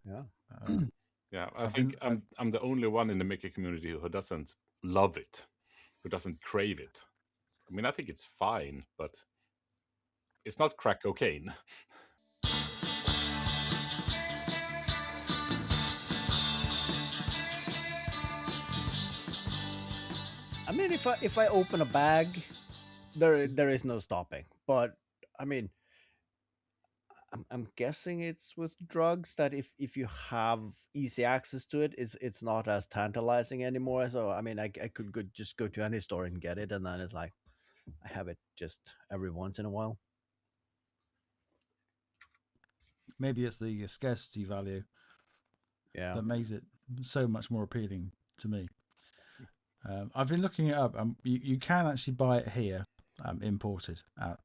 Yeah. Yeah, I I've think been, I'm the only one in the maker community who doesn't love it, who doesn't crave it. I mean, I think it's fine, but it's not crack cocaine. I mean, if I open a bag, there is no stopping. But I mean, I'm guessing it's with drugs that if you have easy access to it, it's not as tantalizing anymore. So I mean, I could just go to any store and get it, and then it's like I have it just every once in a while. maybe it's the scarcity value Yeah. that makes it so much more appealing to me. I've been looking it up. You can actually buy it here, imported at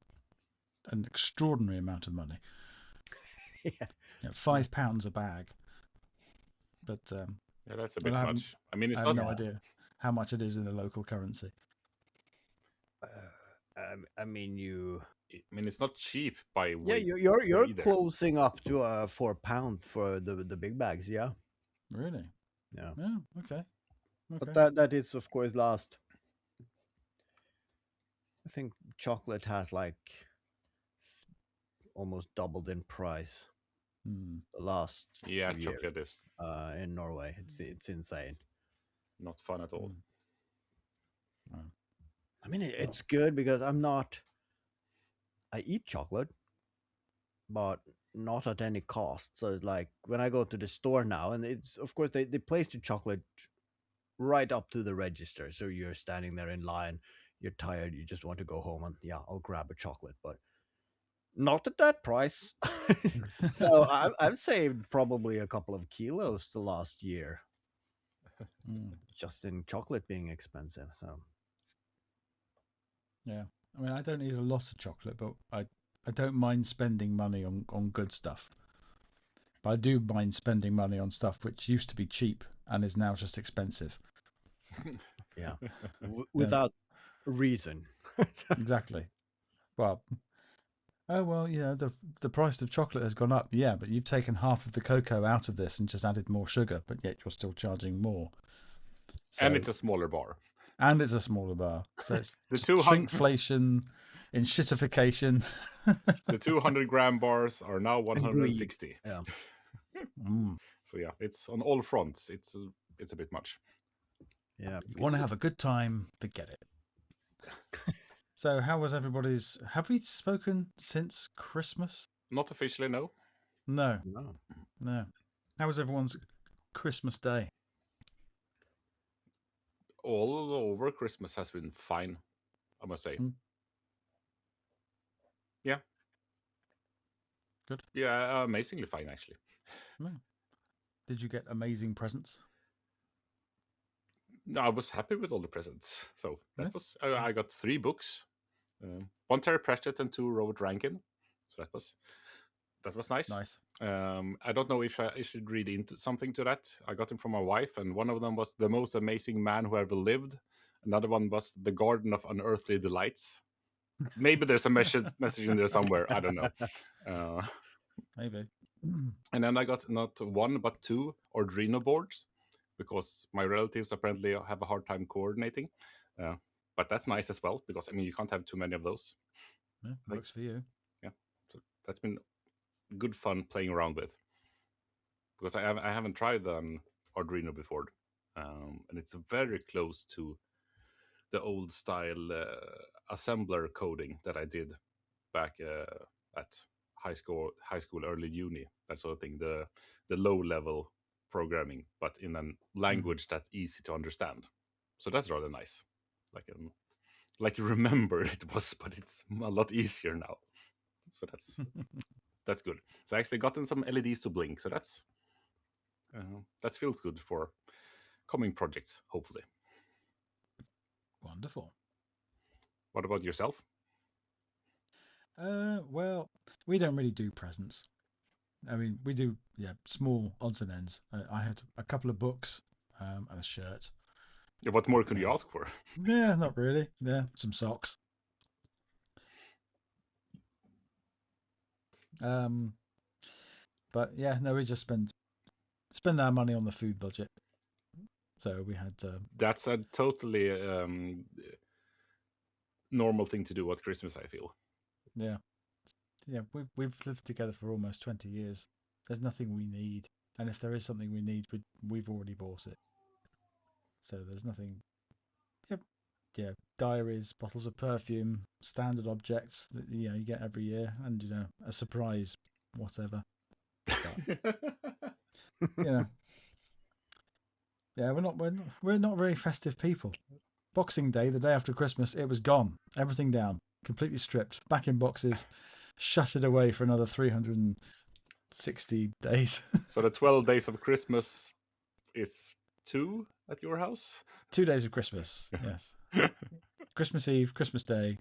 an extraordinary amount of money. Yeah. You know, £5 a bag. But Yeah, that's a well, bit much. I mean, I it's have not. no idea how much it is in the local currency. I mean, I mean, it's not cheap by yeah, weight you're either. closing up to £4 for the big bags. Yeah. Really? Yeah. Yeah. Okay. But Okay. that is of course last. I think chocolate has like almost doubled in price Hmm. the last Yeah, 2 years chocolate is in Norway. It's insane. not fun at all. Hmm. Wow. I mean, it's good because I eat chocolate, but not at any cost. So it's like when I go to the store now, and it's of course they place the chocolate right up to the register. So you're standing there in line, you're tired, you just want to go home, and yeah, I'll grab a chocolate, but not at that price. So I've saved probably a couple of kilos the last year Hmm. just in chocolate being expensive. So Yeah. I mean, I don't eat a lot of chocolate, but I don't mind spending money on good stuff. But I do mind spending money on stuff which used to be cheap and is now just expensive. yeah, Yeah, without reason. exactly. Well, oh well, the price of chocolate has gone up. Yeah, but you've taken half of the cocoa out of this and just added more sugar, but yet you're still charging more. And So, it's a smaller bar. and it's a smaller bar. So it's The just 200 shrinkflation, shitification. the 200-gram bars are now And greed. 160. Yeah. Mm. So yeah, it's on all fronts. It's a bit much. Yeah. You want to have a good time, forget it. So, how was everybody's? Have we spoken since Christmas? Not officially, no. No, No. no. How was everyone's Christmas day? All over Christmas has been fine, I must say. Mm. Yeah, Good. yeah, amazingly fine actually. No. Did you get amazing presents? No, I was happy with all the presents. So Yeah. that was I got 3 books, one Terry Pratchett and 2 Robert Rankin. So that was nice. Nice. I don't know if I should read into something to that. I got them from my wife, and one of them was The Most Amazing Man Who Ever Lived. Another one was The Garden of Unearthly Delights. Maybe there's a message in there somewhere. I don't know. Uh, Maybe. and then I got not 1 but 2 Arduino boards because my relatives apparently have a hard time coordinating. Uh, but that's nice as well because I mean you can't have too many of those. Yeah, Like, works for you. yeah, so that's been good fun playing around with because I haven't tried Arduino before, and it's very close to the old style assembler coding that I did back at high school, early uni, that sort of thing. The low level programming, but in a language that's easy to understand. So that's rather nice. Like you remember it was, but it's a lot easier now. So that's good. So I actually gotten some LEDs to blink. So that feels good for coming projects, hopefully. Wonderful. What about yourself? Well, we don't really do presents. I mean, we do, small odds and ends. I had a couple of books and a shirt. What more But, could you ask for? yeah, not really. Yeah, some socks. Um, but yeah, no, we just spent spend our money on the food budget. So we had That's a totally normal thing to do at Christmas, I feel. yeah. We've lived together for almost 20 years. There's nothing we need, and if there is something we need, we've already bought it. So there's nothing. Yep. Yeah, diaries, bottles of perfume, standard objects that you get every year, and a surprise, whatever. But, yeah, we're not very festive people. Boxing Day, the day after Christmas, it was gone. Everything down, completely stripped, back in boxes, shuttered away for another 360 days. So the 12 days of Christmas is 2 at your house? 2 days of Christmas, yes. Christmas Eve, Christmas Day,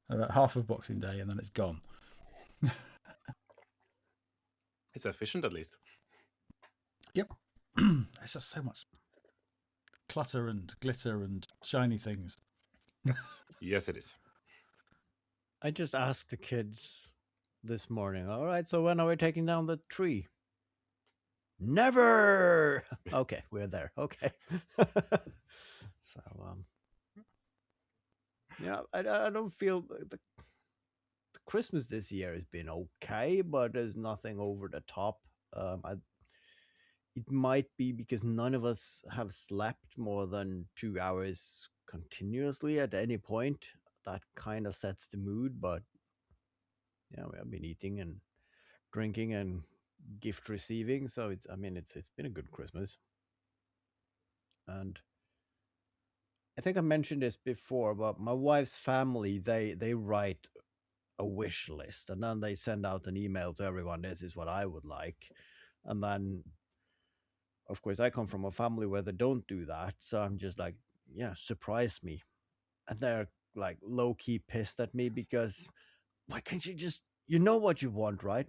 about half of Boxing Day, and then it's gone. It's efficient, at least. Yep. There's just so much clutter and glitter and shiny things. Yes, it is. I just asked the kids this morning, all right, so when are we taking down the tree? Never! Okay, we're there. Okay. So, yeah, I don't feel the Christmas this year has been okay, but there's nothing over the top. It might be because none of us have slept more than 2 hours continuously at any point. That kind of sets the mood, but yeah, we have been eating and drinking and gift receiving, so it's been a good Christmas. And I think I mentioned this before, but my wife's family, they write a wish list and then they send out an email to everyone, this is what I would like. And then of course I come from a family where they don't do that, so I'm just like, yeah, surprise me. And they're like low-key pissed at me because why can't you just, you know what you want, right?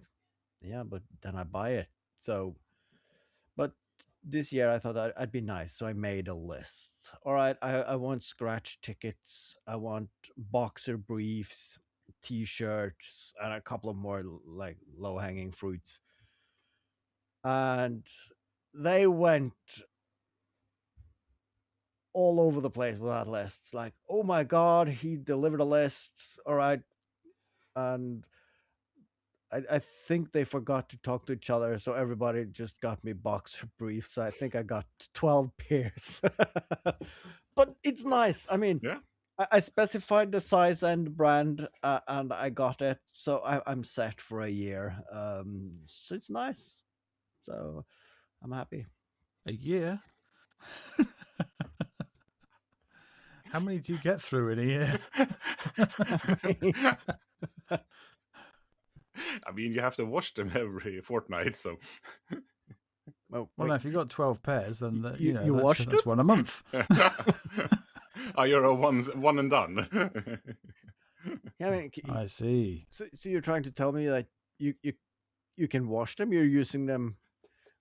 Yeah, but then I buy it. So but this year I thought I'd be nice, so I made a list. All right, I want scratch tickets, I want boxer briefs, t-shirts, and a couple of more like low-hanging fruits. And they went all over the place with that list. It's like, oh my god, he delivered a list. All right. And I think they forgot to talk to each other, so everybody just got me boxer briefs. So I think I got 12 pairs. But it's nice. I mean, Yeah. I specified the size and brand, and I got it. So I'm set for a year. So it's nice. So I'm happy. A year? How many do you get through in a year? I mean, you have to wash them every fortnight, so. Oh, Well, no, if you got 12 pairs, then you washed that's one a month. Oh, you're a one and done. Yeah, I mean, I see. so you're trying to tell me that you can wash them? You're using them?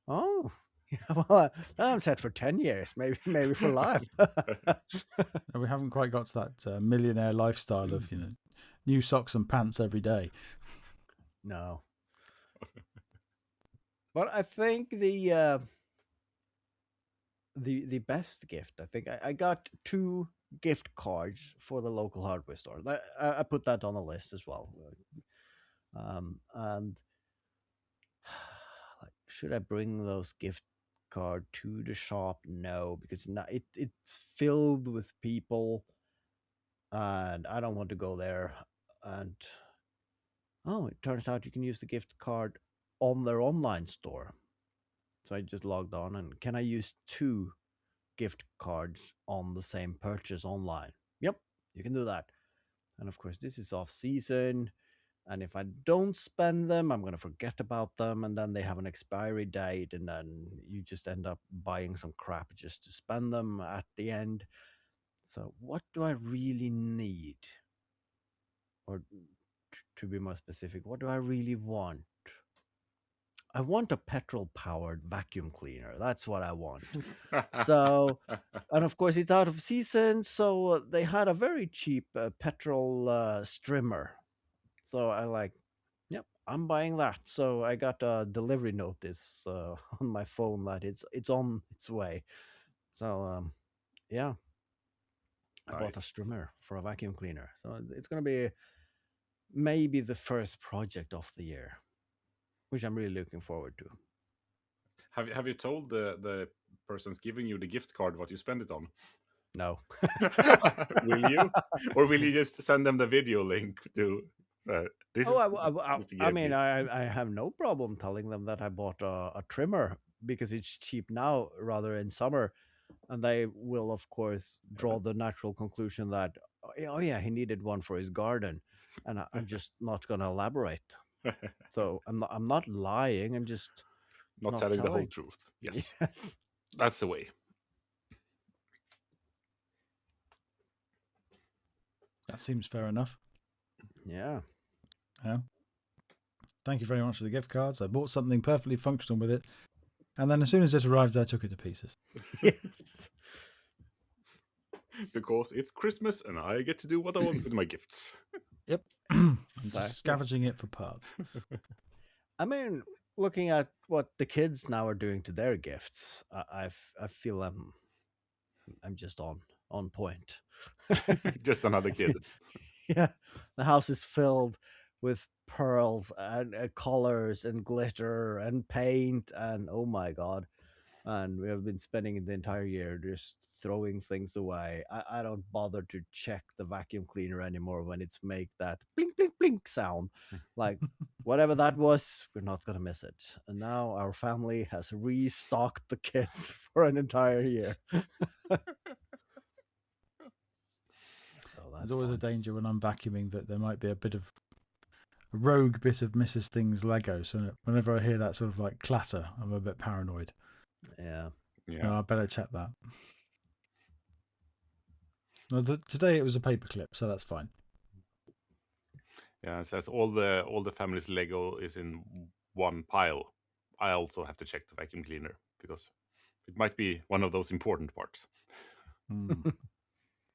Oh, yeah, well, I'm set for 10 years, maybe for life. We haven't quite got to that millionaire lifestyle of new socks and pants every day. No. But I think the best gift, I think I got 2 gift cards for the local hardware store. I put that on the list as well. And like, should I bring those gift card to the shop? No, because it's filled with people, and I don't want to go there. And it turns out you can use the gift card on their online store. So I just logged on, and can I use 2 gift cards on the same purchase online? Yep, you can do that. And of course, this is off season. And if I don't spend them, I'm going to forget about them. And then they have an expiry date. And then you just end up buying some crap just to spend them at the end. So what do I really need? Or to be more specific, what do I really want? I want a petrol-powered vacuum cleaner. That's what I want. So, and of course, it's out of season. So they had a very cheap petrol strimmer. So I like, yep, I'm buying that. So I got a delivery notice on my phone that it's on its way. So yeah, I bought a Nice. strimmer for a vacuum cleaner. So it's gonna be maybe the first project of the year, which I'm really looking forward to. Have you told the person's giving you the gift card what you spend it on? No. Will you, or will you just send them the video link to? This Oh, is what you I gave mean, me. I have no problem telling them that I bought a trimmer because it's cheap now rather in summer. And they will, of course, draw the natural conclusion that, oh yeah, he needed one for his garden. And I'm just not going to elaborate. So I'm not lying. I'm just Not not telling the whole telling. truth. Yes, Yes. that's the way. That seems fair enough. Yeah. Yeah. Thank you very much for the gift cards. I bought something perfectly functional with it, and then as soon as it arrived, I took it to pieces. Yes. Because it's Christmas and I get to do what I want with my gifts. Yep. I'm just Exactly. scavenging it for parts. I mean, looking at what the kids now are doing to their gifts, I feel I'm just on point. Just another kid. Yeah, the house is filled with pearls and colors and glitter and paint and oh my god. And we have been spending the entire year just throwing things away. I don't bother to check the vacuum cleaner anymore when it's make that blink blink blink sound. Like whatever that was, we're not gonna miss it. And now our family has restocked the kits for an entire year. So that's There's always a fun. danger when I'm vacuuming that there might be a bit of a rogue bit of Mrs. Thing's Lego. So whenever I hear that sort of like clatter, I'm a bit paranoid. Yeah. Yeah. No, I better check that. Well, today it was a paperclip, so that's fine. Yeah, it says all the family's Lego is in one pile. I also have to check the vacuum cleaner because it might be one of those important parts.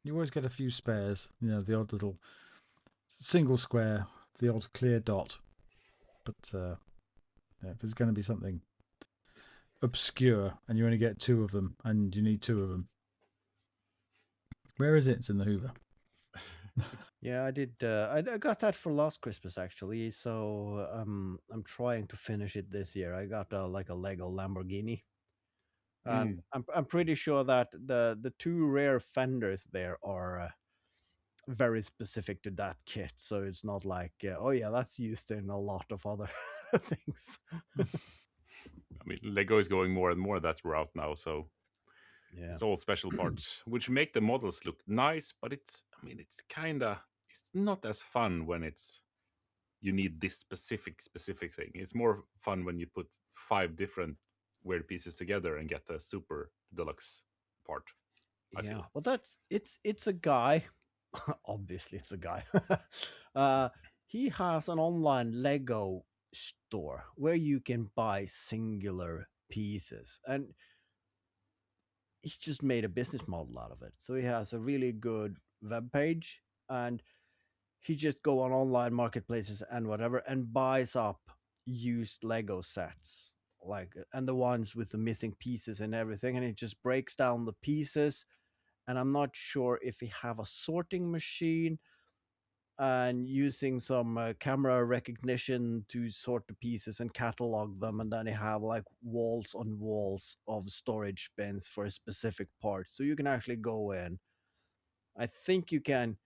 You always get a few spares, the odd little single square, the odd clear dot. But yeah, if it's going to be something obscure and you only get two of them and you need two of them. Where is it? It's in the Hoover. Yeah, I did. I got that for last Christmas actually. So I'm trying to finish it this year. I got like a Lego Lamborghini, and I'm pretty sure that the two rear fenders there are very specific to that kit. So it's not like oh yeah, that's used in a lot of other things. I mean, Lego is going more and more that route now, so Yeah, it's all special parts, which make the models look nice. But it's it's not as fun when you need this specific thing. It's more fun when you put 5 different weird pieces together and get a super deluxe part. I yeah. feel. Well, it's a guy. Obviously, it's a guy. He has an online Lego store where you can buy singular pieces, and he just made a business model out of it. So he has a really good web page, and he just go on online marketplaces and whatever and buys up used Lego sets, like and the ones with the missing pieces and everything, and he just breaks down the pieces. And I'm not sure if he have a sorting machine and using some camera recognition to sort the pieces and catalog them, and then you have like walls on walls of storage bins for a specific part, so you can actually go in. I think you can,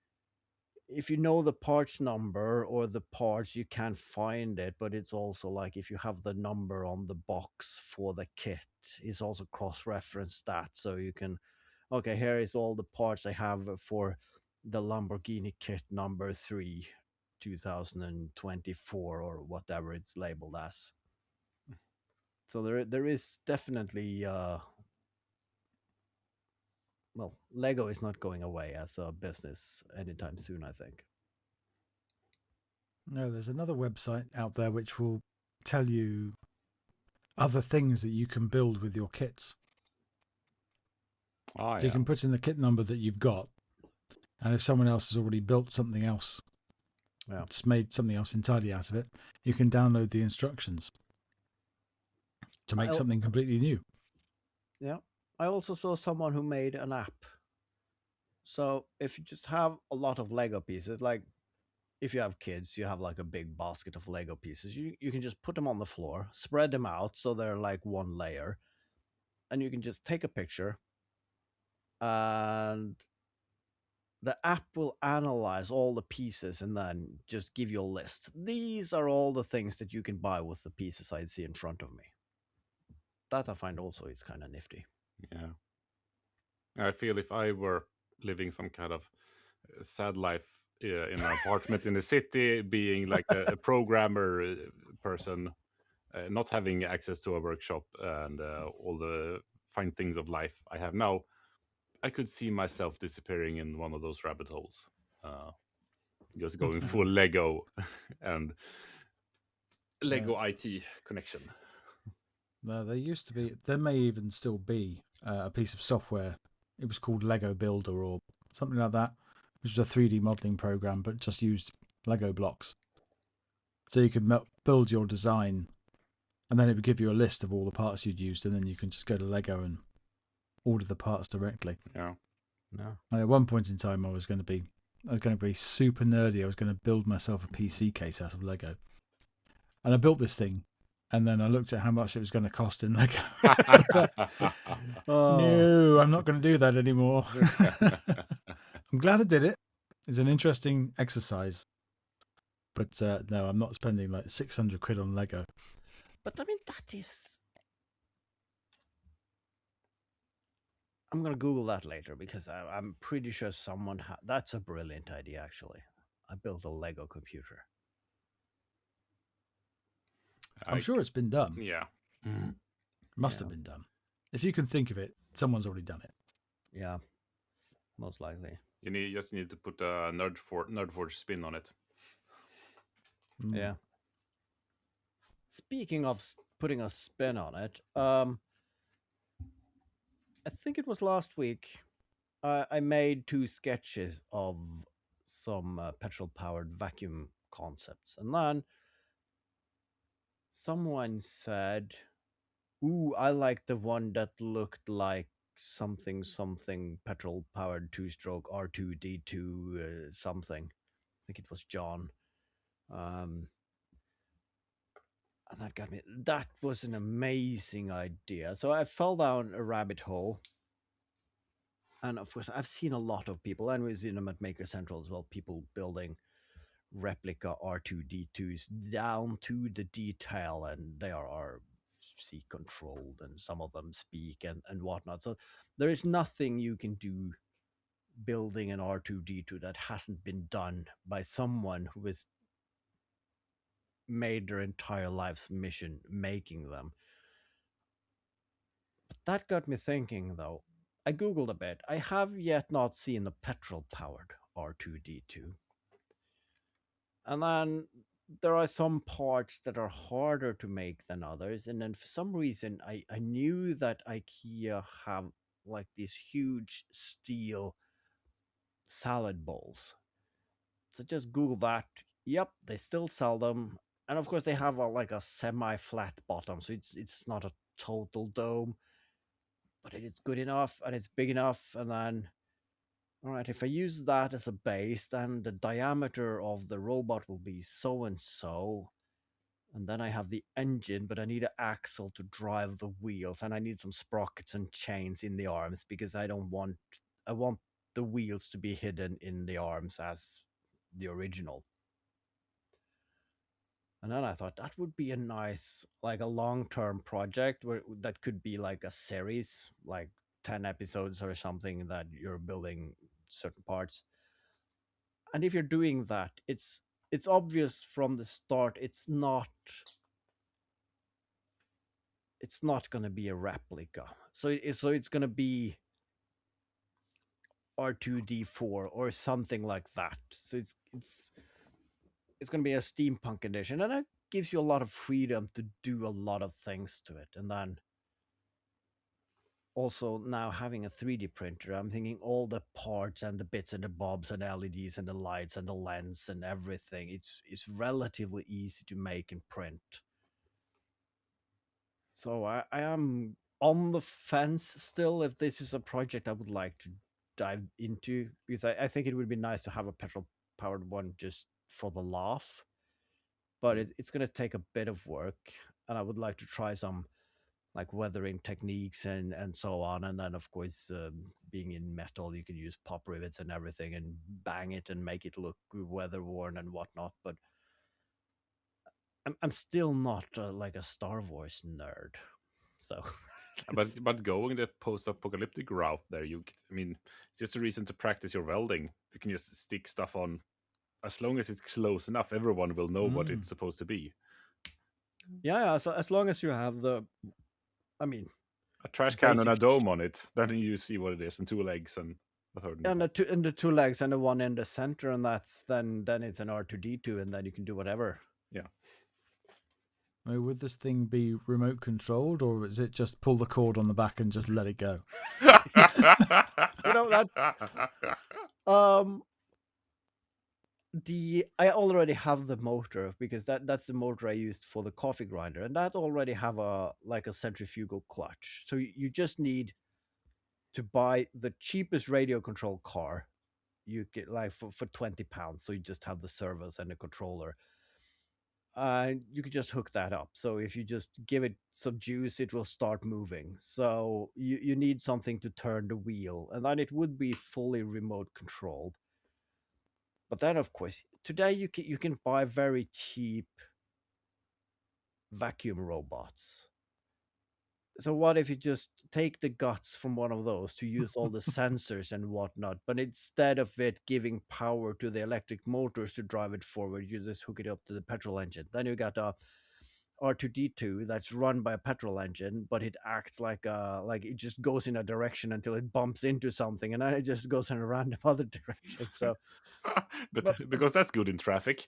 if you know the parts number or the parts, you can find it, but it's also like if you have the number on the box for the kit, it's also cross-reference that, so you can, okay, here is all the parts I have for the Lamborghini kit number 3 2024 or whatever it's labeled as. So there is definitely well, Lego is not going away as a business anytime soon, I think. No, there's another website out there which will tell you other things that you can build with your kits. Oh, So you can put in the kit number that you've got, and if someone else has already built something else Yeah. Just made something else entirely out of it. You can download the instructions to make I, something completely new. yeah. I also saw someone who made an app. So if you just have a lot of Lego pieces, like if you have kids, you have like a big basket of Lego pieces. You can just put them on the floor, spread them out so they're like one layer, and you can just take a picture, and the app will analyze all the pieces and then just give you a list. These are all the things that you can buy with the pieces I see in front of me. That I find also is kind of nifty. Yeah. I feel if I were living some kind of sad life in an apartment in the city, being like a programmer person, not having access to a workshop and all the fine things of life I have now, I could see myself disappearing in one of those rabbit holes, just going full Lego and Lego IT connection. No, there used to be. There may even still be a piece of software. It was called Lego Builder or something like that, which was a 3D modeling program, but just used Lego blocks. So you could build your design, and then it would give you a list of all the parts you'd used, and then you can just go to Lego and order the parts directly. Yeah. No. And at one point in time, I was going to be super nerdy. I was going to build myself a PC case out of Lego, and I built this thing. And then I looked at how much it was going to cost in Lego. Oh, No, I'm not going to do that anymore. I'm glad I did it. It's an interesting exercise. But no, I'm not spending like 600 quid on Lego. but I mean, that is. I'm going to Google that later because I'm pretty sure someone. That's a brilliant idea, actually. I built a Lego computer. I'm sure it's been done. Yeah. Must have been done. If you can think of it, someone's already done it. Yeah, most likely. You just need to put a Nerdforge spin on it. Yeah. Speaking of putting a spin on it, I think it was last week. I made 2 sketches of some petrol-powered vacuum concepts, and then someone said, "Ooh, I like the one that looked like something something petrol-powered 2-stroke R2D2 something." I think it was John. And that got me. That was an amazing idea. So I fell down a rabbit hole. And of course, I've seen a lot of people, and we've seen them at Maker Central as well, people building replica R2D2s down to the detail, and they are RC controlled, and some of them speak and whatnot. So there is nothing you can do building an R2D2 that hasn't been done by someone who has made their entire life's mission making them. But that got me thinking, though. I Googled a bit. I have yet not seen the petrol-powered R2D2. And then there are some parts that are harder to make than others. And then for some reason, I knew that IKEA have like these huge steel salad bowls. So just Google that. Yep, they still sell them. And of course, they have like a semi-flat bottom, so it's not a total dome, but it's good enough and it's big enough. And then, all right, if I use that as a base, then the diameter of the robot will be so and so. And then I have the engine, but I need an axle to drive the wheels, and I need some sprockets and chains in the arms because I want the wheels to be hidden in the arms as the original. And then I thought that would be a nice, like a long-term project where that could be like a series, like 10 episodes or something that you're building certain parts. And if you're doing that, it's obvious from the start it's not going to be a replica. So it's going to be R2D4 or something like that. So it's going to be a steampunk edition, and that gives you a lot of freedom to do a lot of things to it. And then also now having a 3D printer, I'm thinking all the parts and the bits and the bobs and LEDs and the lights and the lens and everything. It's relatively easy to make and print. So I am on the fence still if this is a project I would like to dive into, because I think it would be nice to have a petrol powered one just for the laugh. But it's going to take a bit of work, and I would like to try some like weathering techniques and so on. And then of course, being in metal, you can use pop rivets and everything and bang it and make it look weather worn and whatnot. But I'm still not like a Star Wars nerd, so But going the post-apocalyptic route there, I mean, just a reason to practice your welding. You can just stick stuff on. As long as it's close enough, everyone will know what it's supposed to be. yeah. So as long as you have I mean, A trash can and a dome on it, then you see what it is, and two legs and a third. And the two legs and the one in the center, and that's then it's an R2D2, and then you can do whatever. Yeah. Would this thing be remote controlled, or is it just pull the cord on the back and just let it go? You know that I already have the motor, because that's the motor I used for the coffee grinder, and that already have a centrifugal clutch. So you just need to buy the cheapest radio control car you get, like for £20. So you just have the servos and the controller. You could just hook that up. So if you just give it some juice, it will start moving. So you need something to turn the wheel, and then it would be fully remote controlled. But then, of course, today you can buy very cheap vacuum robots. So what if you just take the guts from one of those to use all the sensors and whatnot, but instead of it giving power to the electric motors to drive it forward, you just hook it up to the petrol engine. Then you got a R2D2 that's run by a petrol engine, but it acts like it just goes in a direction until it bumps into something, and then it just goes in a random other direction. So, but because that's good in traffic.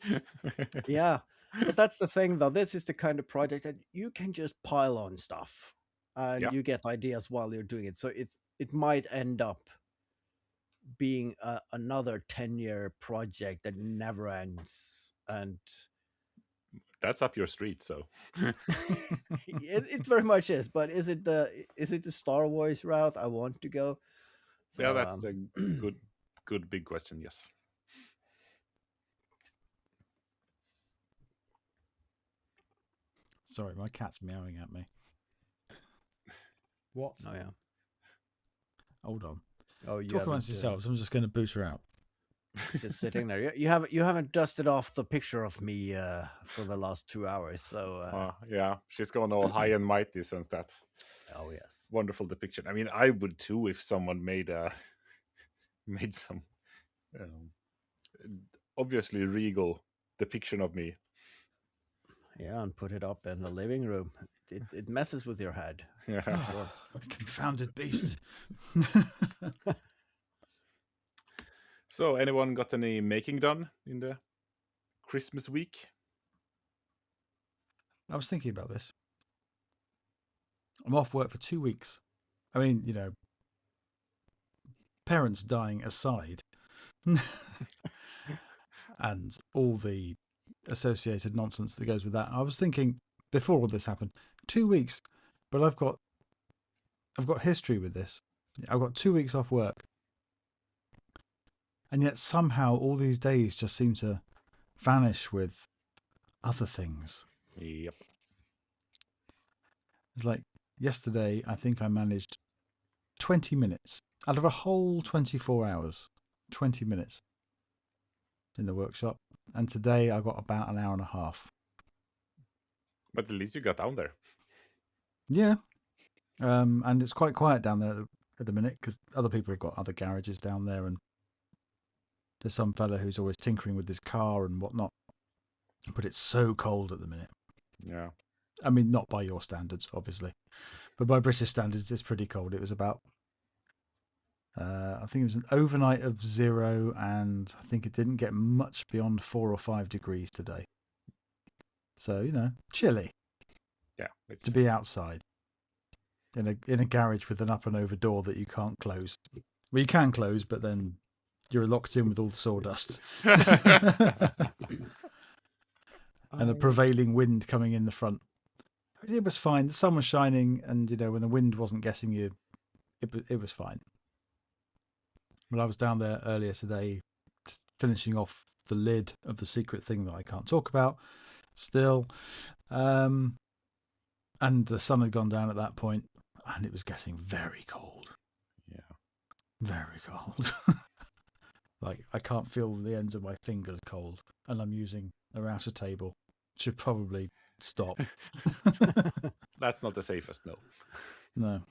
yeah, but that's the thing, though. This is the kind of project that you can just pile on stuff, and you get ideas while you're doing it. So it might end up being another 10-year project that never ends, and that's up your street. So it very much is. But is it the Star Wars route I want to go? So, yeah, that's the good big question. Yes. Sorry, my cat's meowing at me. What? Oh yeah. Hold on. Oh, you talk amongst yourselves. I'm just going to boot her out. Just sitting there. You haven't dusted off the picture of me for the last 2 hours. So yeah, she's gone all high and mighty since that. Oh yes, wonderful depiction. I mean, I would too if someone made some obviously regal depiction of me. Yeah, and put it up in the living room. It messes with your head. Yeah, sure. Confounded beast. So, anyone got any making done in the Christmas week? I was thinking about this. I'm off work for 2 weeks. I mean, parents dying aside, and all the associated nonsense that goes with that. I was thinking before all this happened, 2 weeks, but I've got history with this. I've got 2 weeks off work, and yet somehow all these days just seem to vanish with other things. Yep. It's like yesterday, I think I managed 20 minutes out of a whole 24 hours, 20 minutes in the workshop. And today I got about an hour and a half. But at least you got down there. Yeah. And it's quite quiet down there at the minute, because other people have got other garages down there, and there's some fella who's always tinkering with his car and whatnot. But it's so cold at the minute. Yeah. I mean, not by your standards, obviously, but by British standards, it's pretty cold. It was about, I think it was an overnight of 0, and I think it didn't get much beyond 4 or 5 degrees today. So, chilly. Yeah. To be outside. in a garage with an up and over door that you can't close. Well, you can close, but then you're locked in with all the sawdust and the prevailing wind coming in the front. It was fine. The sun was shining, and when the wind wasn't getting you, it was fine. Well, I was down there earlier today, finishing off the lid of the secret thing that I can't talk about still. And the sun had gone down at that point, and it was getting very cold. Yeah. Very cold. Like, I can't feel the ends of my fingers cold, and I'm using a router table. Should probably stop. That's not the safest, no. No.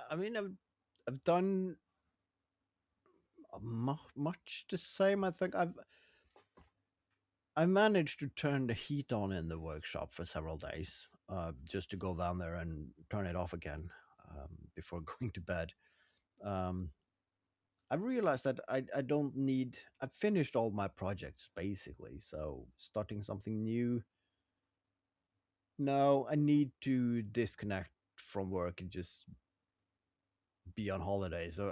I mean, I've done much the same. I think I managed to turn the heat on in the workshop for several days, just to go down there and turn it off again before going to bed. I realized that I don't need. I've finished all my projects basically, so starting something new. No, I need to disconnect from work and just be on holiday. So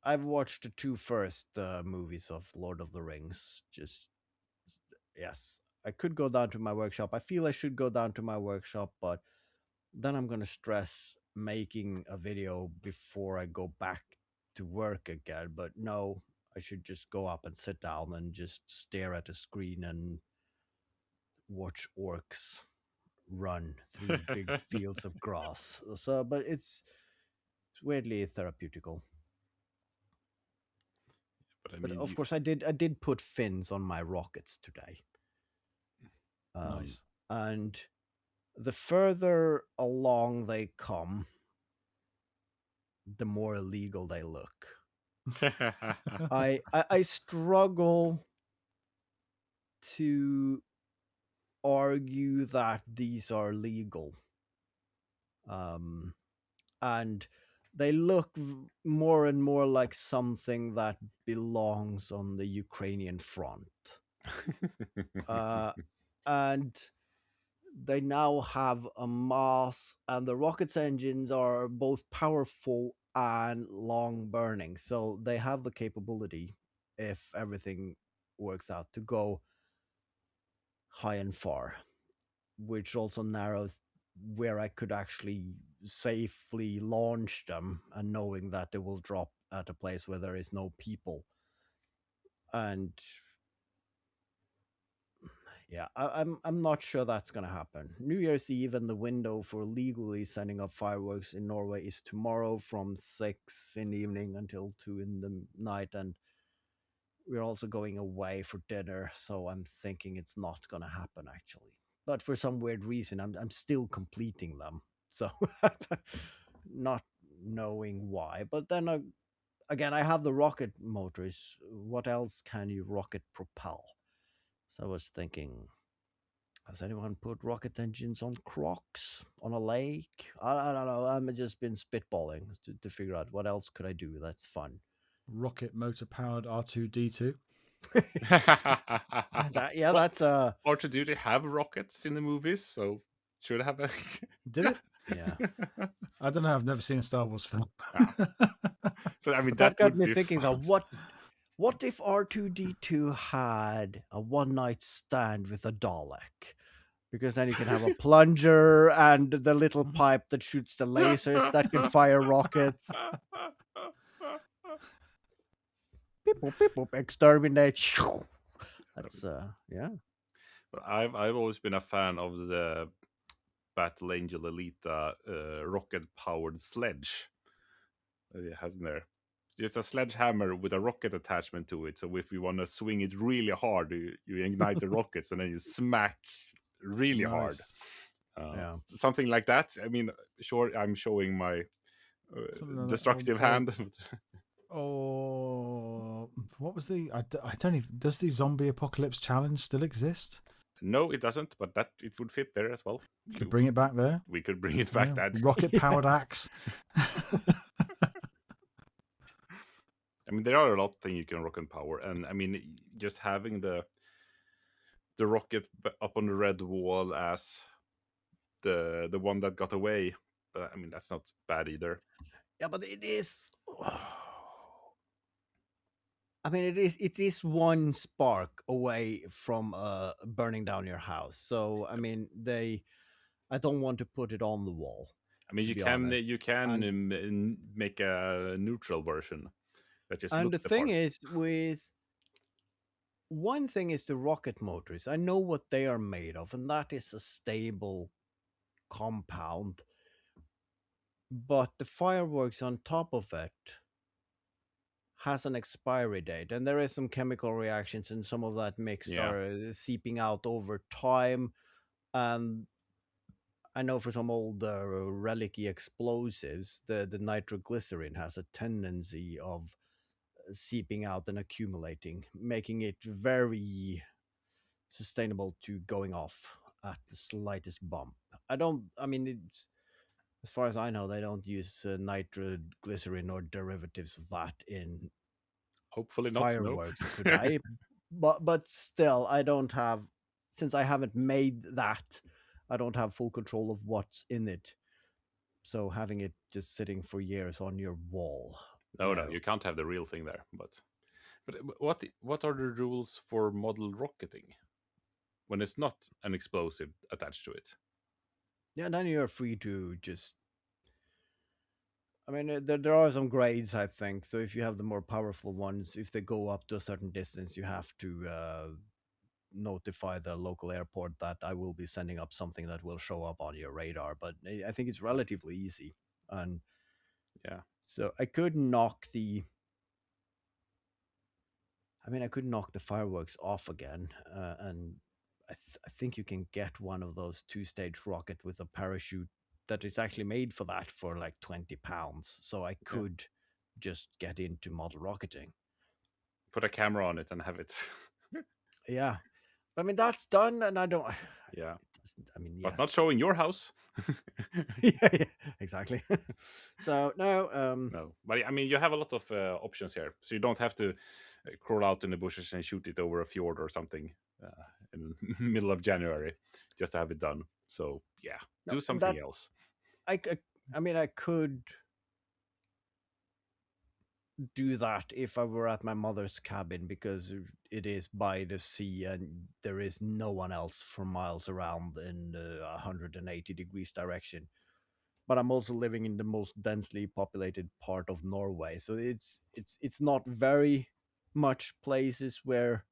I've watched the two first movies of Lord of the Rings. Just yes, I could go down to my workshop. I feel I should go down to my workshop, but then I'm gonna stress making a video before I go back to work again. But no, I should just go up and sit down and just stare at a screen and watch orcs run through big fields of grass. So, but it's weirdly therapeutical. But I But mean, of course, I did put fins on my rockets today. Nice. And the further along they come, the more illegal they look. I struggle to argue that these are legal. And they look more and more like something that belongs on the Ukrainian front. And they now have a mass, and the rocket's engines are both powerful and long burning. So they have the capability, if everything works out, to go high and far, which also narrows where I could actually safely launch them, and knowing that they will drop at a place where there is no people. And yeah, I'm not sure that's gonna happen. New Year's Eve and the window for legally sending up fireworks in Norway is tomorrow from 6 in the evening until 2 in the night, and we're also going away for dinner, so I'm thinking it's not gonna happen actually. But for some weird reason, I'm still completing them, so not knowing why. But then again, I have the rocket motors. What else can you rocket propel? So I was thinking, has anyone put rocket engines on Crocs on a lake? I don't know. I've just been spitballing to figure out what else could I do that's fun. Rocket motor powered R2D2. Yeah, Well, that's R2 they have rockets in the movies, so should have a. Did it? yeah. I don't know. I've never seen a Star Wars film. So I mean But that got would me be thinking though, fun. what if R2D2 had a one night stand with a Dalek? Because then you can have a plunger and the little pipe that shoots the lasers that can fire rockets. Beep boop, beep boop, exterminate. That's yeah. But I've always been a fan of the Battle Angel Alita rocket powered sledge. It has in there. Just a sledgehammer with a rocket attachment to it. So if you want to swing it really hard, you ignite the rockets and then you smack really hard. Nice. Yeah. Something like that. I mean, sure, I'm showing my Something like that. destructive hand. Oh, what was the? I don't even. Does the zombie apocalypse challenge still exist? No, it doesn't, but that it would fit there as well. You could bring it back there. We could bring it back. Yeah, That rocket powered axe. I mean, there are a lot of things you can rock and power, and I mean, just having the rocket up on the red wall as the one that got away. But I mean, that's not bad either. Yeah, but it is. I mean, it is one spark away from burning down your house. So I mean, I don't want to put it on the wall. I mean, To be honest, you can and make a neutral version that just and look the the thing part. is, with one thing is the rocket motors. I know what they are made of, and that is a stable compound. But the fireworks on top of it has an expiry date, and there is some chemical reactions, and some of that mix Yeah, are seeping out over time. And I know for some old relicy explosives, the nitroglycerin has a tendency of seeping out and accumulating, making it very sustainable to going off at the slightest bump. I mean, as far as I know, they don't use nitroglycerin or derivatives of that in hopefully not. No. fireworks today. But still, I don't have, since I haven't made that, I don't have full control of what's in it. So having it just sitting for years on your wall, No, no, no. you can't have the real thing there. But what are the rules for model rocketing when it's not an explosive attached to it? Yeah, then you're free to just. I mean, there are some grades, I think. So if you have the more powerful ones, if they go up to a certain distance, you have to notify the local airport that I will be sending up something that will show up on your radar. But I think it's relatively easy, and Yeah, so I could knock the. I mean, I could knock the fireworks off again, and I think you can get one of those two-stage rocket with a parachute that is actually made for that for like £20. So I yeah. could just get into model rocketing. Put a camera on it and have it. Yeah, I mean that's done, and I don't. Yeah, I mean, but not yes. showing your house. Yeah, exactly. So no, No, but I mean, you have a lot of options here, so you don't have to crawl out in the bushes and shoot it over a fjord or something in the middle of January just to have it done. So yeah, no, do something that else. I I mean, I could do that if I were at my mother's cabin, because it is by the sea and there is no one else for miles around in the 180 degrees direction. But I'm also living in the most densely populated part of Norway, so it's not very much places where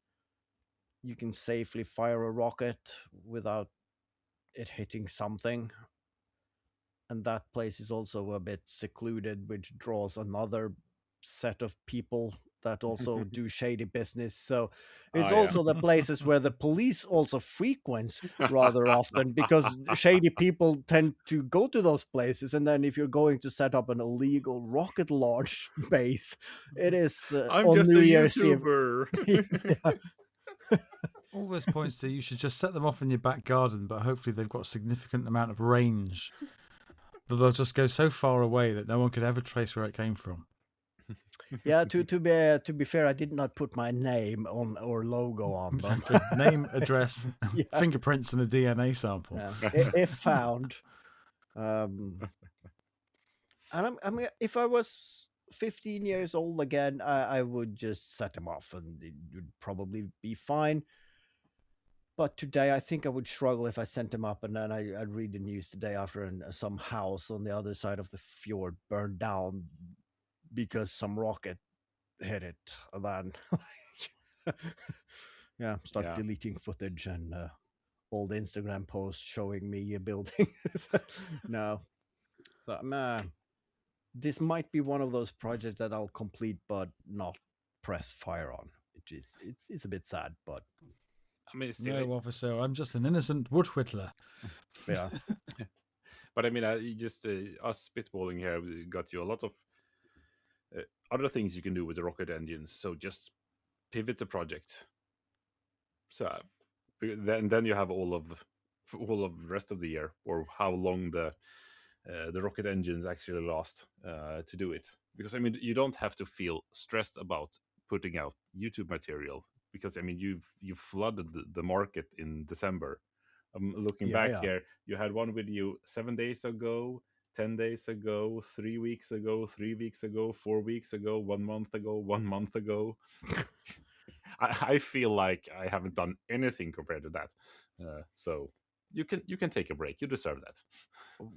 you can safely fire a rocket without it hitting something. And that place is also a bit secluded, which draws another set of people that also do shady business. So it's Ah, yeah. also the places where the police also frequents rather often, because shady people tend to go to those places. And then if you're going to set up an illegal rocket launch base, it is I'm on just New a Year's Eve. YouTuber. Yeah. All this points to you should just set them off in your back garden, but hopefully they've got a significant amount of range that they'll just go so far away that no one could ever trace where it came from. Yeah, to be fair, I did not put my name on or logo on them. Exactly. Name, address, Yeah. fingerprints, and a DNA sample. Yeah. If found. And I mean, if I was 15 years old again, I would just set them off, and it would probably be fine. But today, I think I would struggle if I sent them up, and then I'd read the news today after some house on the other side of the fjord burned down because some rocket hit it, and then yeah, start Yeah. deleting footage and old Instagram posts showing me building. No, so this might be one of those projects that I'll complete but not press fire on. It's a bit sad, but I mean, still, No, officer, I'm just an innocent wood whittler. yeah. but I mean, you just us spitballing here we got you a lot of other things you can do with the rocket engines. So just pivot the project. So then you have all of the rest of the year, or how long the rocket engines actually last to do it. Because I mean, you don't have to feel stressed about putting out YouTube material, because I mean you've flooded the market in December I'm looking Yeah, back yeah. here. You had one video 7 days ago, 10 days ago, 3 weeks ago, 3 weeks ago, 4 weeks ago, 1 month ago, 1 month ago. I feel like I haven't done anything compared to that. So you can take a break. You deserve that.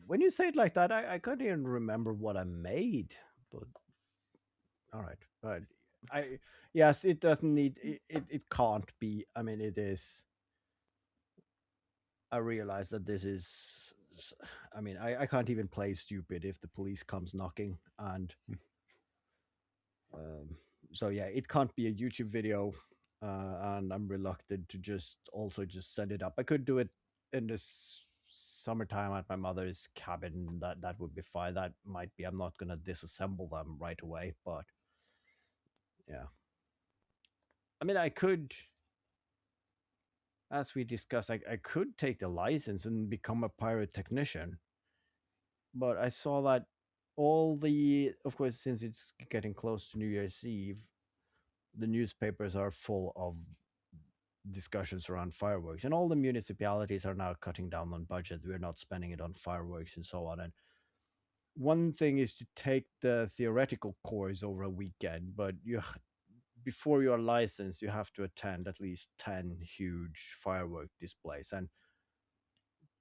When you say it like that, I can't even remember what I made. But all right, but I yes, it doesn't need it can't be. I mean, it is. I realize that this is. I mean, I can't even play stupid if the police comes knocking, and um, so yeah, it can't be a YouTube video, and I'm reluctant to just send it up. I could do it in this summertime at my mother's cabin. That would be fine. That might be. I'm not gonna disassemble them right away, but yeah. I mean, I could, as we discussed, I could take the license and become a pirate technician, but I saw that of course, since it's getting close to New Year's Eve, the newspapers are full of discussions around fireworks, and all the municipalities are now cutting down on budget. We're not spending it on fireworks and so on. And one thing is to take the theoretical course over a weekend, but before you're licensed, you have to attend at least 10 huge firework displays, and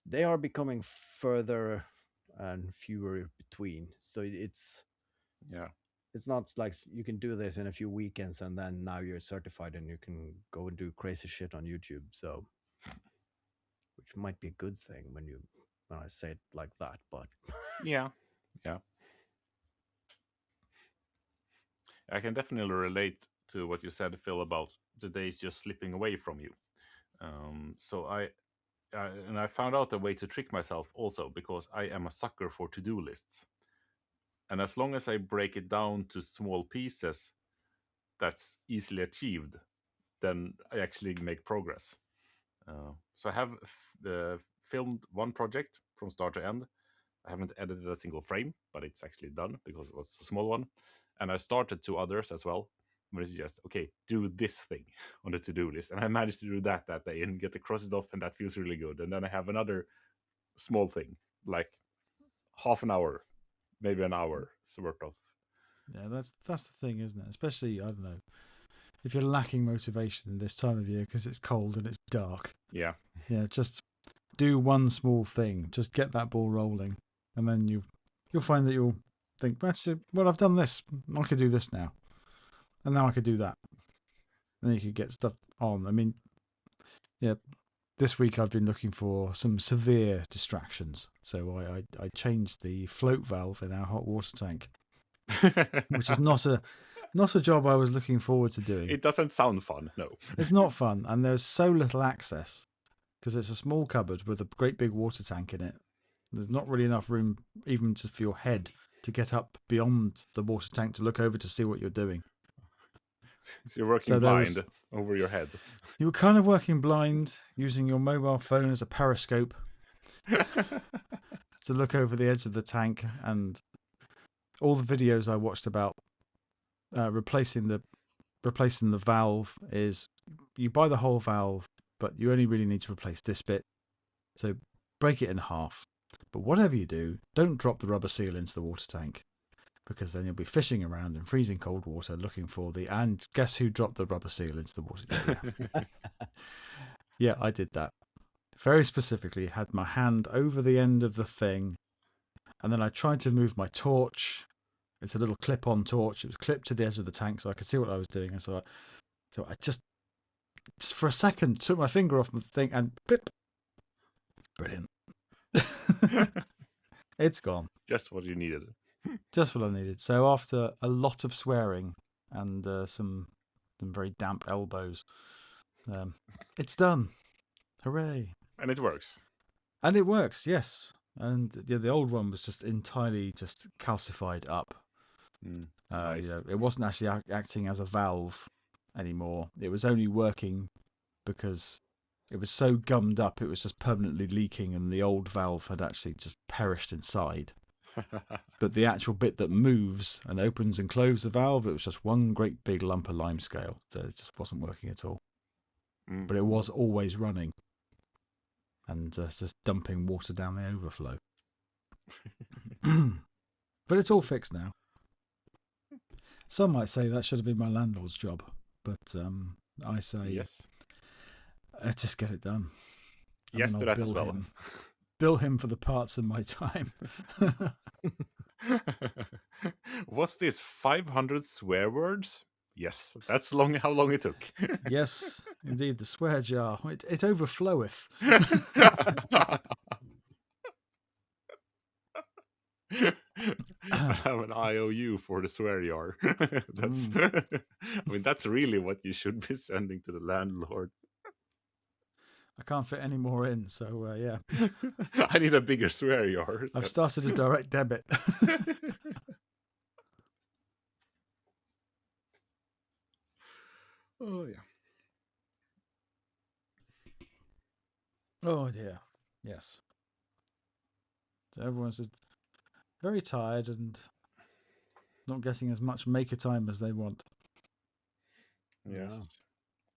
they are becoming further and fewer between. So Yeah. it's not like you can do this in a few weekends and then now you're certified and you can go and do crazy shit on YouTube. So, which might be a good thing when I say it like that, but Yeah. Yeah. I can definitely relate to what you said, Phil, about the days just slipping away from you. So I found out a way to trick myself also, because I am a sucker for to-do lists. And as long as I break it down to small pieces that's easily achieved, then I actually make progress. So I have filmed one project from start to end. I haven't edited a single frame, but it's actually done because it was a small one. And I started 2 others as well. Where it's just, okay, do this thing on the to-do list. And I managed to do that day and get to cross it off, and that feels really good. And then I have another small thing, like half an hour, maybe an hour worth of. Yeah, that's the thing, isn't it? Especially, I don't know, if you're lacking motivation this time of year because it's cold and it's dark. Yeah. Yeah, just do one small thing. Just get that ball rolling, and then you'll find that you'll think, actually, well, I've done this. I could do this now, and now I could do that. And then you could get stuff on. I mean, yeah, this week I've been looking for some severe distractions. So I changed the float valve in our hot water tank, which is not a job I was looking forward to doing. It doesn't sound fun, no. It's not fun, and there's so little access because it's a small cupboard with a great big water tank in it. There's not really enough room even just for your head to get up beyond the water tank to look over to see what you're doing. So you're working blind over your head. You were kind of working blind, using your mobile phone as a periscope to look over the edge of the tank, and all the videos I watched about replacing the valve is you buy the whole valve, but you only really need to replace this bit. So break it in half. But whatever you do, don't drop the rubber seal into the water tank, because then you'll be fishing around in freezing cold water looking for and guess who dropped the rubber seal into the water tank? Yeah, I did that. Very specifically, had my hand over the end of the thing, and then I tried to move my torch. It's a little clip-on torch. It was clipped to the edge of the tank so I could see what I was doing. And so I just for a second took my finger off the thing and blip. Brilliant. It's gone. Just what you needed. Just what I needed. So after a lot of swearing and some very damp elbows, it's done. Hooray. And it works. And it works, yes. And the old one was just entirely just calcified up. Nice. It wasn't actually acting as a valve anymore. It was only working because it was so gummed up, it was just permanently leaking, and the old valve had actually just perished inside. But the actual bit that moves and opens and closes the valve, it was just one great big lump of limescale. So it just wasn't working at all. But it was always running. and just dumping water down the overflow. But it's all fixed now. Some might say that should have been my landlord's job, but I say Yes. Just get it done. Yes, to that as well. Bill him for the parts of my time. What's this? 500 swear words? Yes, that's how long it took. Yes, indeed, the swear jar. It overfloweth. I have an IOU for the swear jar. That's, I mean, that's really what you should be sending to the landlord. I can't fit any more in, so yeah. I need a bigger swear jar. I've started a direct debit. Oh yeah. Oh dear. Yes. So everyone's just very tired and not getting as much maker time as they want. Yes. Yeah.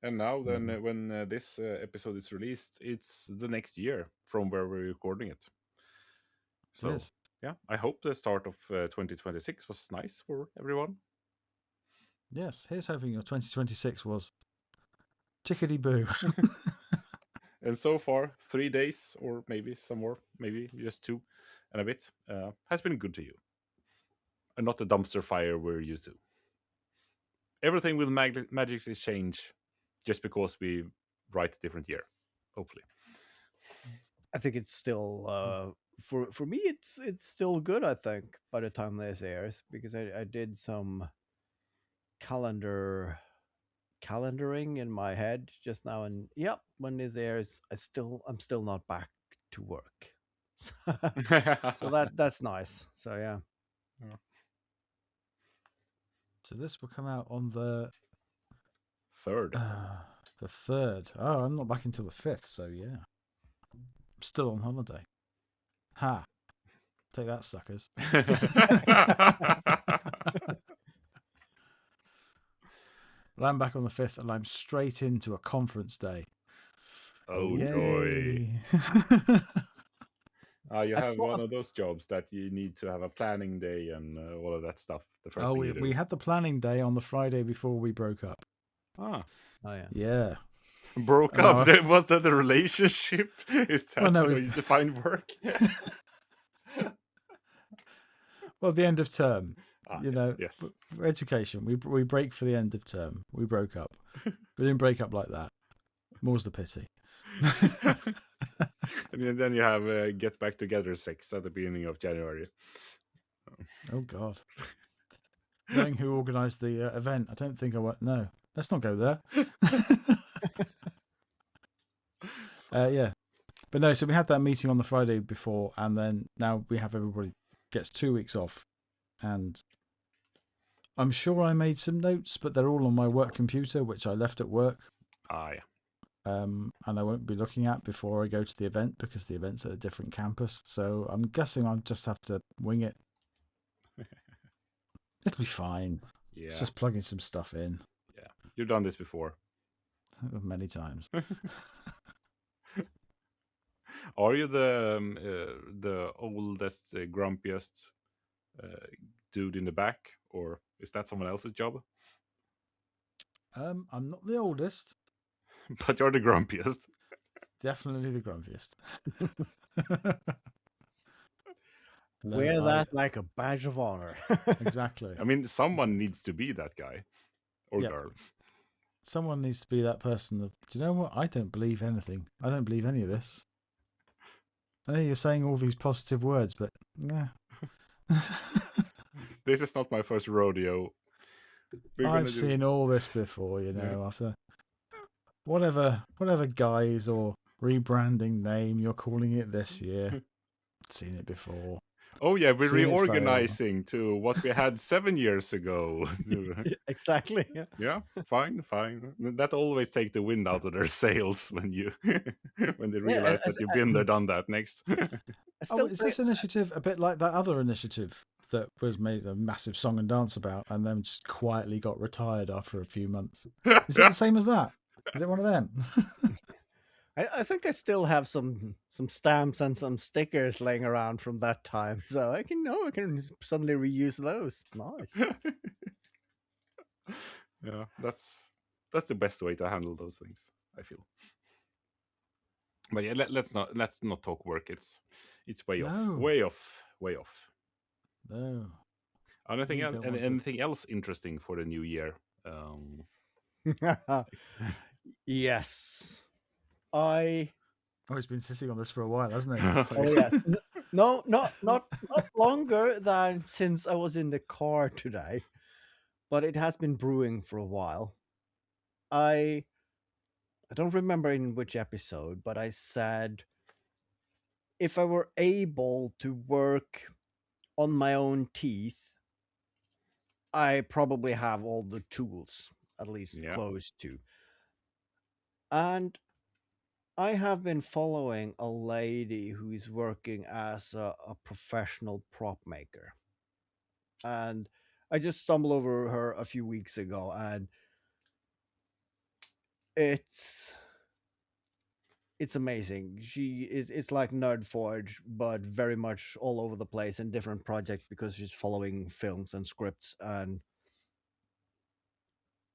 And now then when this episode is released, it's the next year from where we're recording it. So Yes. yeah, I hope the start of 2026 was nice for everyone. Yes, here's hoping your 2026 was tickety-boo. And so far, 3 days or maybe some more, maybe just 2 and a bit, has been good to you. And not the dumpster fire we're used to. Everything will magically change just because we write a different year, hopefully. I think it's still for me it's still good, I think, by the time this airs, because I did some calendaring in my head just now, and yep, when this airs I'm still not back to work. So that's nice. So yeah. So this will come out on the 3rd. The 3rd. Oh, I'm not back until the 5th, so yeah. I'm still on holiday. Ha. Take that, suckers. Well, I'm back on the 5th and I'm straight into a conference day. Oh, Yay. joy. You I have thought one of those jobs that you need to have a planning day and all of that stuff. The first thing you do. We had the planning day on the Friday before we broke up. Ah. Oh yeah. Yeah. Broke up? Was that the relationship? Is that how you define work? Well, the end of term. Yes. For education, we break for the end of term. We broke up. We didn't break up like that. More's the pity. And then you have get back together sex at the beginning of January. Oh God. Knowing who organised the event, I don't think I want. No, let's not go there. Yeah, but no. So we had that meeting on the Friday before, and then now we have everybody gets 2 weeks off, and I'm sure I made some notes, but they're all on my work computer, which I left at work. Ah, yeah. And I won't be looking at before I go to the event because the event's at a different campus. So I'm guessing I'll just have to wing it. It'll be fine. Yeah. It's just plugging some stuff in. Yeah. You've done this before. Many times. Are you the oldest, grumpiest dude in the back, or is that someone else's job? I'm not the oldest. But you're the grumpiest. Definitely the grumpiest. Wear that like a badge of honor. Exactly. I mean, someone needs to be that guy or girl. Someone needs to be that person. Do you know what? I don't believe anything. I don't believe any of this. I know you're saying all these positive words, but nah. This is not my first rodeo. I've seen all this before, after whatever guise or rebranding name you're calling it this year. Seen it before. Oh yeah, we're reorganizing to what we had 7 years ago. Exactly. Yeah, fine. That always take the wind out of their sails when they realize that you've been there, done that. Next. Is this initiative a bit like that other initiative that was made a massive song and dance about and then just quietly got retired after a few months? Is it the same as that? Is it one of them? I think I still have some stamps and some stickers laying around from that time, so I can suddenly reuse those. Nice. Yeah, that's the best way to handle those things, I feel. But yeah, let's not talk work. It's way off, No, way off, way off. no, Anything we else? don't want to. Anything else interesting for the new year? Um, Yes. I Oh, he's been sitting on this for a while, hasn't he? Oh yes. No, not longer than since I was in the car today, but it has been brewing for a while. I I don't remember in which episode, but I said if I were able to work on my own teeth, I probably have all the tools, at least yeah. close to. And I have been following a lady who is working as a professional prop maker. And I just stumbled over her a few weeks ago, and it's it's amazing. It's like Nerdforge, but very much all over the place in different projects because she's following films and scripts. And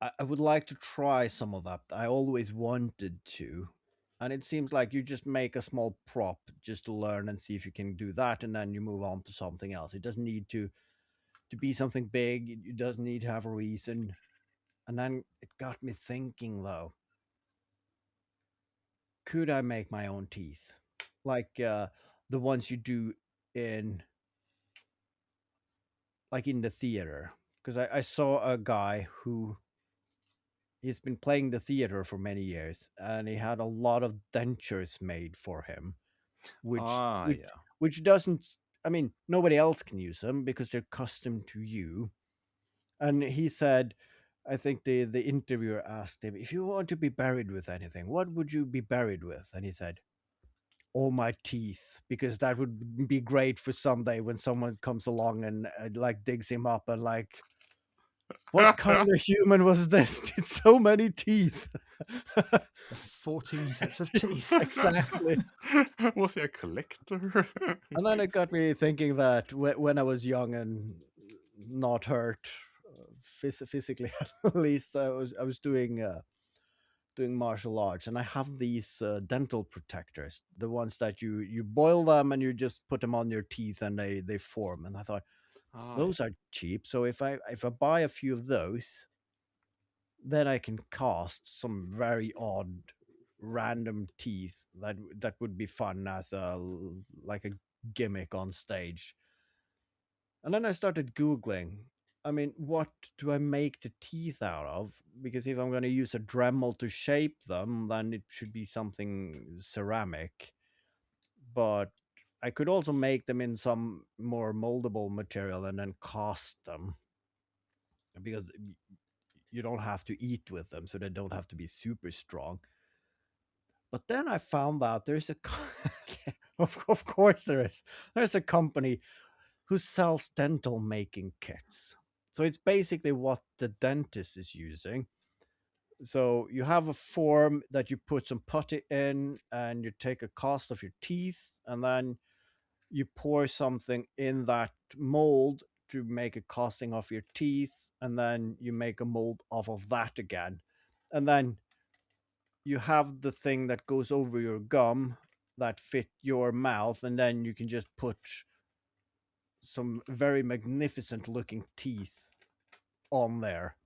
I would like to try some of that. I always wanted to. And it seems like you just make a small prop just to learn and see if you can do that, and then you move on to something else. It doesn't need to be something big. It doesn't need to have a reason. And then it got me thinking though, could I make my own teeth? Like the ones you do in like in the theater. Because I saw a guy who he's been playing the theater for many years, and he had a lot of dentures made for him, which Ah, which yeah. which doesn't, I mean, nobody else can use them because they're custom to you. And he said, I think the interviewer asked him, if you want to be buried with anything, what would you be buried with? And he said, all my teeth, because that would be great for someday when someone comes along and like digs him up and like, what kind of human was this? Did so many teeth? 14 sets of teeth. Exactly. Was he a collector? And then it got me thinking that when I was young and not hurt physically, at least I was doing martial arts, and I have these dental protectors, the ones that you boil them and you just put them on your teeth and they form. And I thought Ah, those are cheap, so if I buy a few of those, then I can cast some very odd random teeth that would be fun as like a gimmick on stage. And then I started googling, I mean, what do I make the teeth out of? Because if I'm going to use a Dremel to shape them, then it should be something ceramic. But I could also make them in some more moldable material and then cast them, because you don't have to eat with them, so they don't have to be super strong. But then I found out there's a of course there's a company who sells dental making kits. So it's basically what the dentist is using. So you have a form that you put some putty in, and you take a cast of your teeth, and then you pour something in that mold to make a casting of your teeth, and then you make a mold off of that again. And then you have the thing that goes over your gum that fit your mouth, and then you can just put some very magnificent looking teeth on there.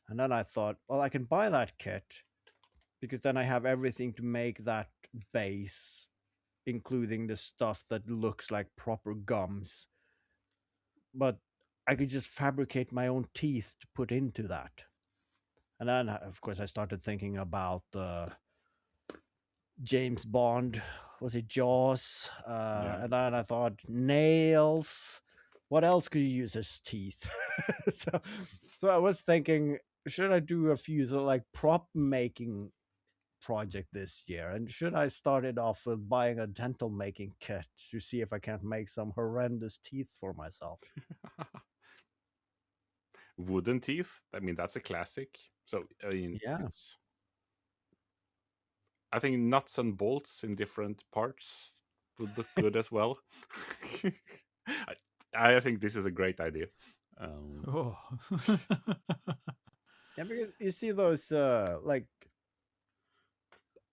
And then I thought, well, I can buy that kit because then I have everything to make that base, including the stuff that looks like proper gums. But I could just fabricate my own teeth to put into that. And then, of course, I started thinking about James Bond. Was it Jaws? yeah. And then I thought nails. What else could you use as teeth? so, so I was thinking, should I do a few sort of like prop making project this year? And should I start it off with buying a dental making kit to see if I can't make some horrendous teeth for myself? Wooden teeth. I mean, that's a classic. So I mean, Yeah. I think nuts and bolts in different parts would look good as well. I think this is a great idea. Oh. Yeah, because you see those like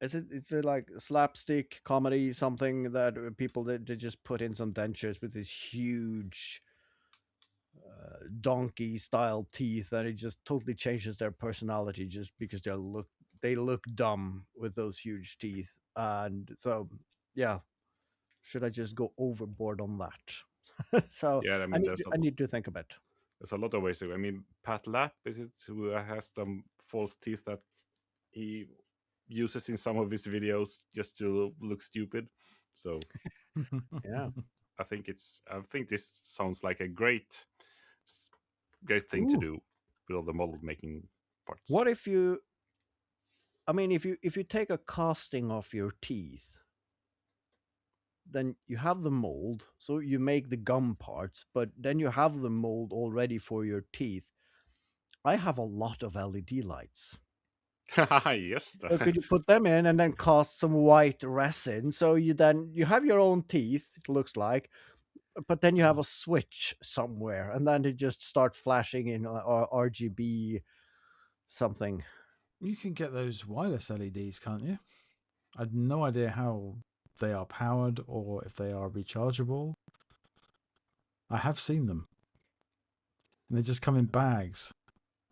it's a like slapstick comedy something that people they just put in some dentures with these huge donkey style teeth, and it just totally changes their personality just because they look dumb with those huge teeth. And so yeah, should I just go overboard on that? So Yeah, I mean, I need to think a bit. there's a lot of ways to. I mean, Pat Lap is it who has some false teeth that he uses in some of his videos just to look stupid. So Yeah. I think this sounds like a s- great thing to Ooh, do with all the model making parts. what if you? I mean, if you take a casting off your teeth, then you have the mold, so you make the gum parts, but then you have the mold already for your teeth. I have a lot of LED lights. Yes, So could you put them in and then cast some white resin? So you have your own teeth, it looks like, but then you have a switch somewhere, and then they just start flashing in RGB something. You can get those wireless LEDs, can't you? I had no idea how they are powered or if they are rechargeable. I have seen them. And they just come in bags.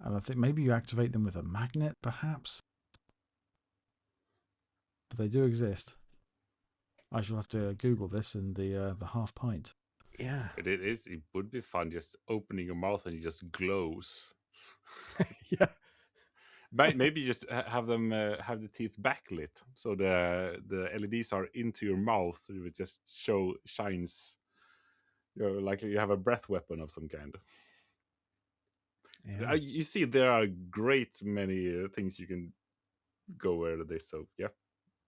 And I think maybe you activate them with a magnet, perhaps. But they do exist. I shall have to Google this in the half pint. Yeah. but it would be fun just opening your mouth and it just glows. Yeah. Maybe just have them have the teeth backlit, so the LEDs are into your mouth. So it would just show shines. Like you have a breath weapon of some kind. Yeah. You see, there are great many things you can go with this. So yeah,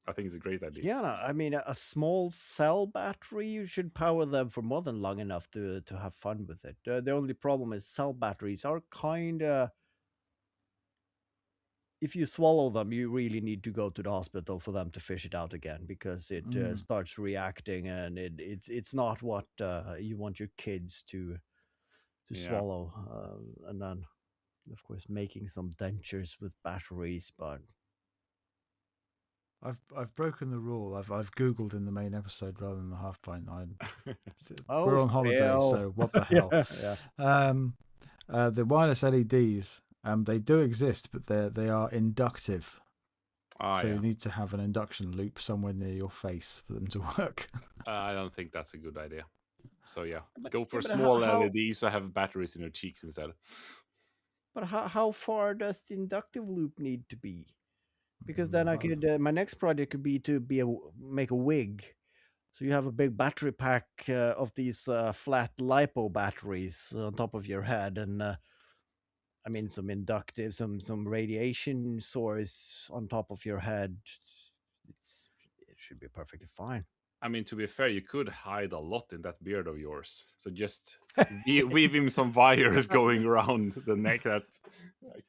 I think it's a great idea. Yeah, no, I mean, a small cell battery, you should power them for more than long enough to have fun with it. The only problem is cell batteries are kind of, if you swallow them, you really need to go to the hospital for them to fish it out again because it Mm. starts reacting, and it's not what you want your kids to Yeah, swallow. And then, of course, making some dentures with batteries, but I've broken the rule. I've Googled in the main episode rather than the half pint. oh, We're on holiday, Phil, so what the hell? yeah, yeah, Um, the wireless LEDs, they do exist, but they are inductive. So yeah. you need to have an induction loop somewhere near your face for them to work. I don't think that's a good idea. So yeah, but go yeah, for but small LEDs. So have batteries in your cheeks instead. how far does the inductive loop need to be? Because then I Well, could my next project could be to make a wig. So you have a big battery pack of these flat lipo batteries on top of your head, and I mean some inductive, some radiation source on top of your head. It should be perfectly fine. I mean, to be fair, you could hide a lot in that beard of yours. So just weave him some wires going around the neck. That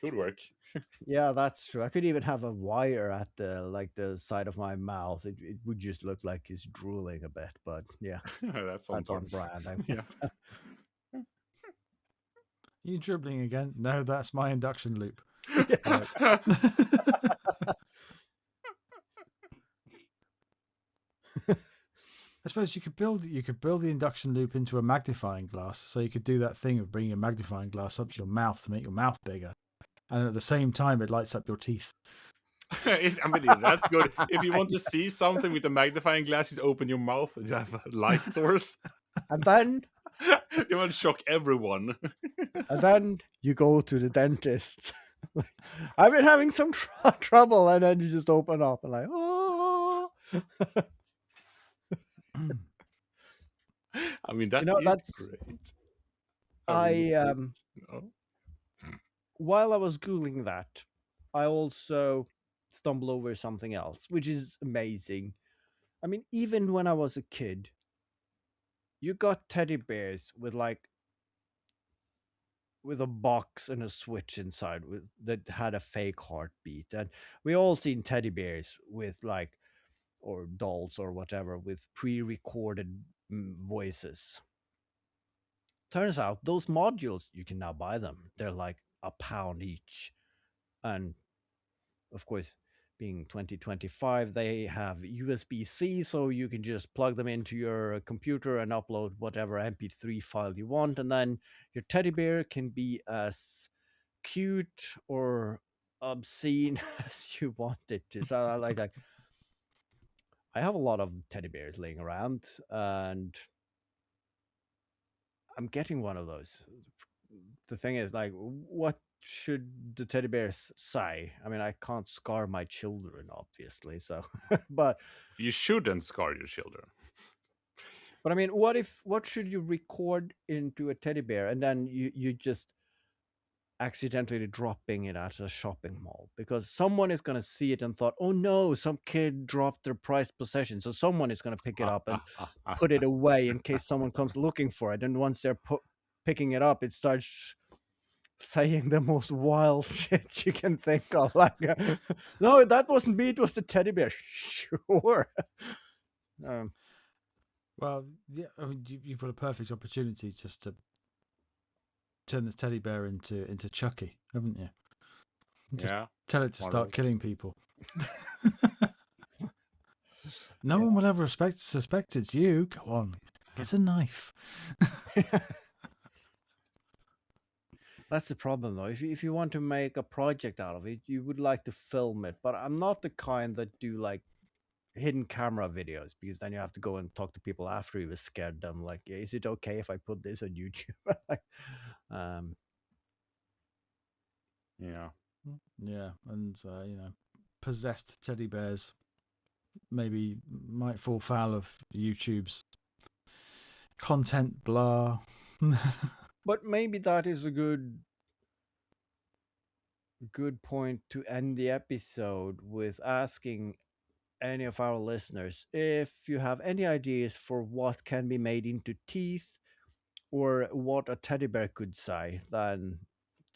could work. Yeah, that's true. I could even have a wire at the side of my mouth. It would just look like he's drooling a bit, but yeah, That's on that's par. on brand. Yeah. you dribbling again? No, that's my induction loop. Yeah. I suppose you could build the induction loop into a magnifying glass, so you could do that thing of bringing a magnifying glass up to your mouth to make your mouth bigger, and at the same time it lights up your teeth. I mean, that's good. If you want to see something with a magnifying glass, just open your mouth and you have a light source. And then You want to shock everyone. you go to the dentist. I've been having some trouble, and then you just open up and like, oh, I mean, that is that's great. I mean, I you know. while I was googling that, I also stumbled over something else, which is amazing. I mean, even when I was a kid, you got teddy bears with like with a box and a switch inside that had a fake heartbeat. And we all seen teddy bears with like, or dolls or whatever, with pre-recorded voices. Turns out those modules, you can now buy them. They're like £1 each. And of course, being 2025, they have USB-C, so you can just plug them into your computer and upload whatever MP3 file you want, and then your teddy bear can be as cute or obscene as you want it to. So I like that. I have a lot of teddy bears laying around, and I'm getting one of those. The thing is, like, what should the teddy bears say? I mean, I can't scar my children, obviously. So, but You shouldn't scar your children. I mean, what should you record into a teddy bear, and then you just accidentally dropping it at a shopping mall because someone is going to see it and thought, oh no, some kid dropped their prized possession, so someone is going to pick it up and put it away in case someone comes looking for it, and once they're picking it up, it starts saying the most wild shit you can think of, like no, that wasn't me, it was the teddy bear. Sure. Well, yeah, I mean, you've got a perfect opportunity just to turn the teddy bear into Chucky, haven't you? Just Yeah. tell it to One of start those. killing people. No one will ever suspect it's you. Go on, get a knife. That's the problem, though. If you want to make a project out of it, you would like to film it. But I'm not the kind that do like hidden camera videos, because then you have to go and talk to people after you've scared them. Like, is it okay if I put this on YouTube? um, Yeah. Yeah, and possessed teddy bears maybe might fall foul of YouTube's content blah. but maybe that is a good point to end the episode with asking any of our listeners if you have any ideas for what can be made into teeth or what a teddy bear could say, then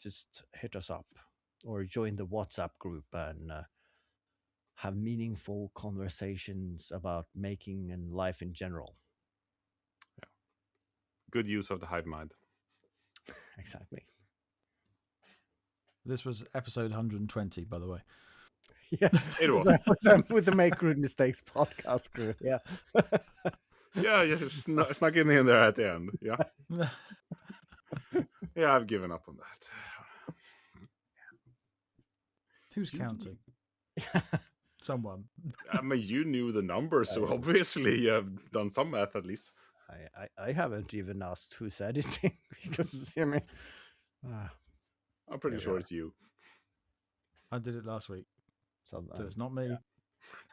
just hit us up or join the WhatsApp group and have meaningful conversations about making and life in general. Good use of the hive mind. Exactly. This was episode 120, by the way. Yeah, It was. with the Make Rude Mistakes podcast crew. Yeah. Yeah, snuck in there at the end. Yeah. Yeah, I've given up on that. Who's counting? Someone. I mean, you knew the numbers, so obviously you have done some math at least. I haven't even asked who said anything because I mean, I'm pretty sure it's you. I did it last week, so it's not me. Yeah.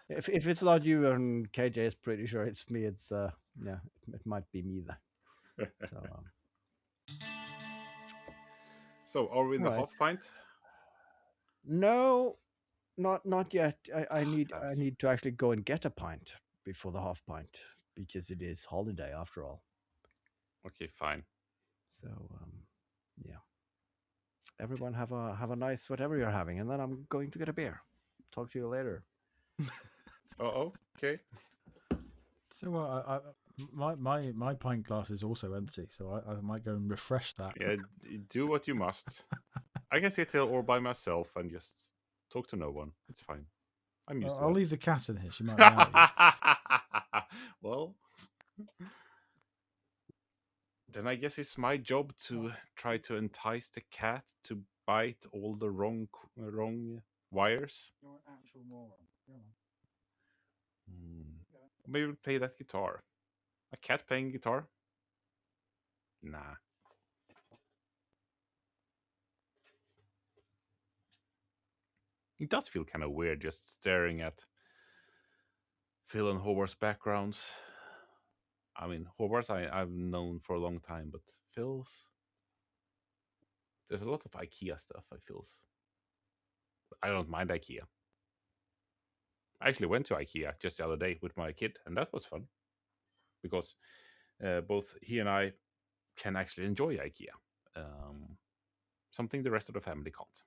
If it's not you and KJ is pretty sure it's me, it's yeah, it might be me then. So are we in the half pint? No, not yet. I need to actually go and get a pint before the half pint because it is holiday after all. Okay, fine. So yeah, everyone have a nice whatever you're having, and then I'm going to get a beer. Talk to you later. Okay. So my pint glass is also empty, so I might go and refresh that. Yeah, do what you must. I can sit here all by myself and just talk to no one. It's fine. I'm used to it. I'll leave the cat in here. She might be Well, then I guess it's my job to try to entice the cat to bite all the wrong wires. You're an actual moron. Maybe we'll play that guitar. A cat playing guitar? Nah. It does feel kind of weird just staring at Phil and Howard's backgrounds. I mean, Howard's I've known for a long time, but Phil's... There's a lot of IKEA stuff, I feel. I don't mind IKEA. I actually went to IKEA just the other day with my kid, and that was fun. Because both he and I can actually enjoy IKEA. something the rest of the family can't.